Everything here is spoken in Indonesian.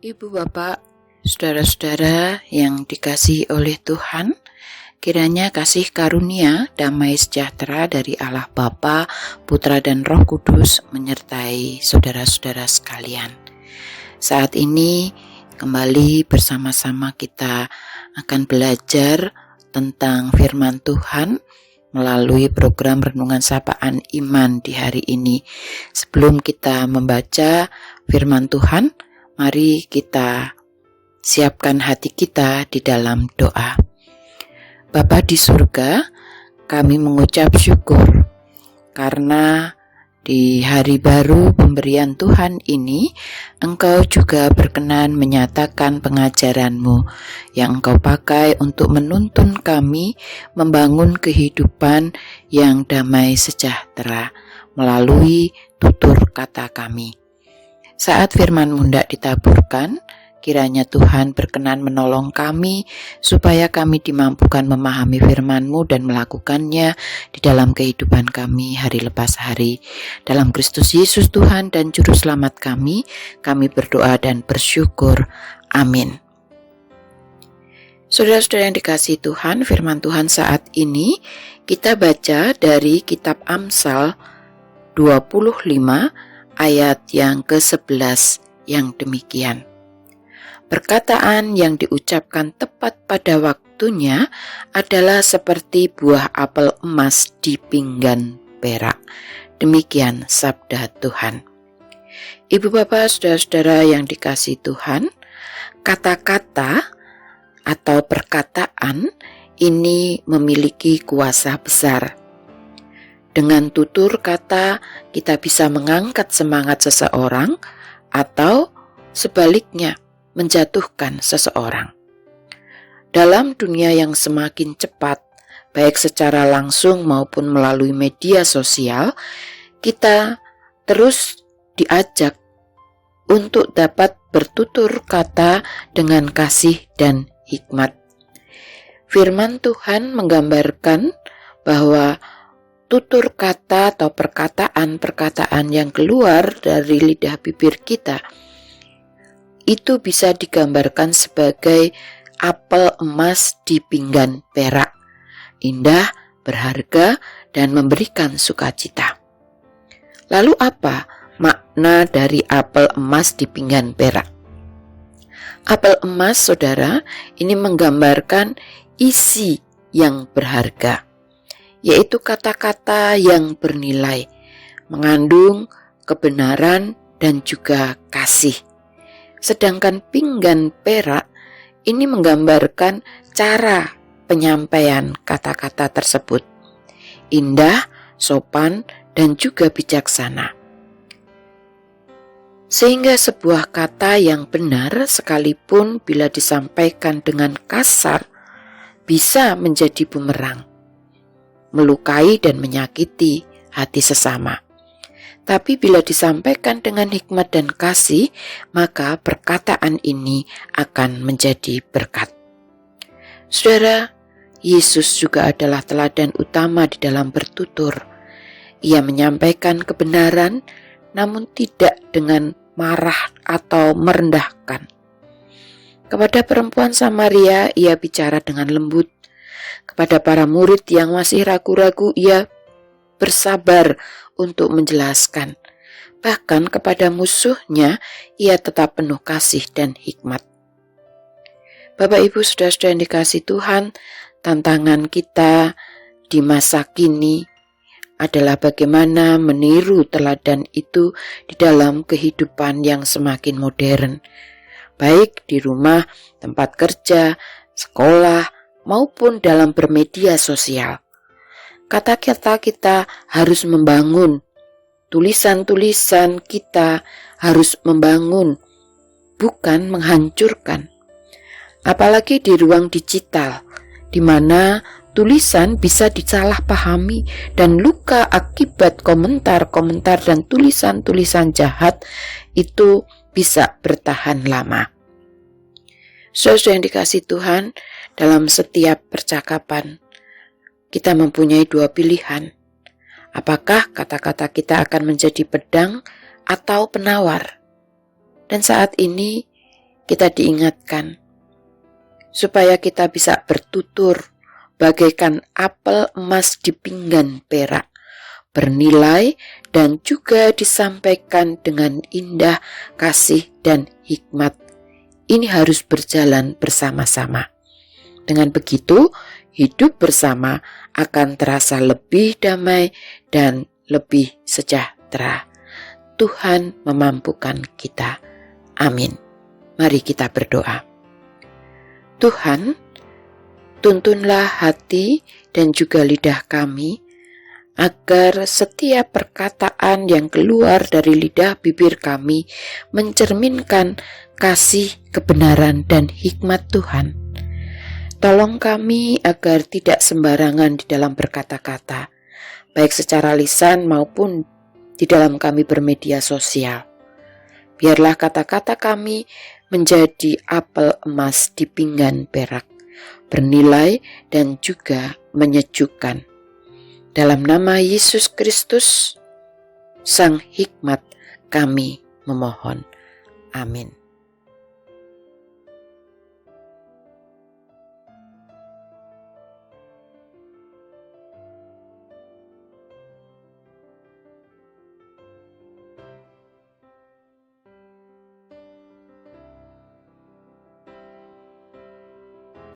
Ibu bapak, saudara-saudara yang dikasihi oleh Tuhan, kiranya kasih karunia, damai sejahtera dari Allah Bapa, Putra dan Roh Kudus menyertai saudara-saudara sekalian. Saat ini kembali bersama-sama kita akan belajar tentang firman Tuhan melalui program Renungan Sapaan Iman di hari ini. Sebelum kita membaca firman Tuhan, mari kita siapkan hati kita di dalam doa. Bapa di surga, kami mengucap syukur karena di hari baru pemberian Tuhan ini, Engkau juga berkenan menyatakan pengajaran-Mu yang Engkau pakai untuk menuntun kami membangun kehidupan yang damai sejahtera melalui tutur kata kami. Saat firman-Mu hendak ditaburkan, kiranya Tuhan berkenan menolong kami supaya kami dimampukan memahami firman-Mu dan melakukannya di dalam kehidupan kami hari lepas hari. Dalam Kristus Yesus Tuhan dan Juru Selamat kami berdoa dan bersyukur. Amin. Saudara-saudara yang dikasihi Tuhan, firman Tuhan saat ini kita baca dari kitab Amsal 25 ayat yang ke-11 yang demikian. Perkataan yang diucapkan tepat pada waktunya adalah seperti buah apel emas di pinggan perak. Demikian sabda Tuhan. Ibu bapak, saudara-saudara yang dikasihi Tuhan, kata-kata atau perkataan ini memiliki kuasa besar. Dengan tutur kata kita bisa mengangkat semangat seseorang atau sebaliknya menjatuhkan seseorang. Dalam dunia yang semakin cepat, baik secara langsung maupun melalui media sosial, kita terus diajak untuk dapat bertutur kata dengan kasih dan hikmat. Firman Tuhan menggambarkan bahwa tutur kata atau perkataan-perkataan yang keluar dari lidah bibir kita itu bisa digambarkan sebagai apel emas di pinggan perak, indah, berharga, dan memberikan sukacita. Lalu apa makna dari apel emas di pinggan perak? Apel emas, saudara, ini menggambarkan isi yang berharga, yaitu kata-kata yang bernilai, mengandung kebenaran dan juga kasih. Sedangkan pinggan perak ini menggambarkan cara penyampaian kata-kata tersebut, indah, sopan, dan juga bijaksana. Sehingga sebuah kata yang benar sekalipun bila disampaikan dengan kasar bisa menjadi bumerang, melukai dan menyakiti hati sesama. Tapi bila disampaikan dengan hikmat dan kasih, maka perkataan ini akan menjadi berkat. Saudara, Yesus juga adalah teladan utama di dalam bertutur. Ia menyampaikan kebenaran, namun tidak dengan marah atau merendahkan. Kepada perempuan Samaria, ia bicara dengan lembut. Kepada para murid yang masih ragu-ragu, ia bersabar untuk menjelaskan. Bahkan kepada musuhnya, ia tetap penuh kasih dan hikmat. Bapak, Ibu, saudara-saudara yang dikasihi Tuhan, tantangan kita di masa kini adalah bagaimana meniru teladan itu di dalam kehidupan yang semakin modern, baik di rumah, tempat kerja, sekolah, maupun dalam bermedia sosial. Kata-kata kita harus membangun, tulisan-tulisan kita harus membangun, bukan menghancurkan. Apalagi di ruang digital, di mana tulisan bisa disalahpahami dan luka akibat komentar-komentar dan tulisan-tulisan jahat itu bisa bertahan lama. Saudara yang dikasihi Tuhan, dalam setiap percakapan kita mempunyai dua pilihan. Apakah kata-kata kita akan menjadi pedang atau penawar? Dan saat ini kita diingatkan supaya kita bisa bertutur bagaikan apel emas di pinggan perak, bernilai dan juga disampaikan dengan indah, kasih dan hikmat. Ini harus berjalan bersama-sama. Dengan begitu, hidup bersama akan terasa lebih damai dan lebih sejahtera. Tuhan memampukan kita. Amin. Mari kita berdoa. Tuhan, tuntunlah hati dan juga lidah kami, agar setiap perkataan yang keluar dari lidah bibir kami mencerminkan kasih, kebenaran, dan hikmat Tuhan. Tolong kami agar tidak sembarangan di dalam berkata-kata, baik secara lisan maupun di dalam kami bermedia sosial. Biarlah kata-kata kami menjadi apel emas di pinggan perak, bernilai dan juga menyejukkan. Dalam nama Yesus Kristus, Sang Hikmat, kami memohon. Amin.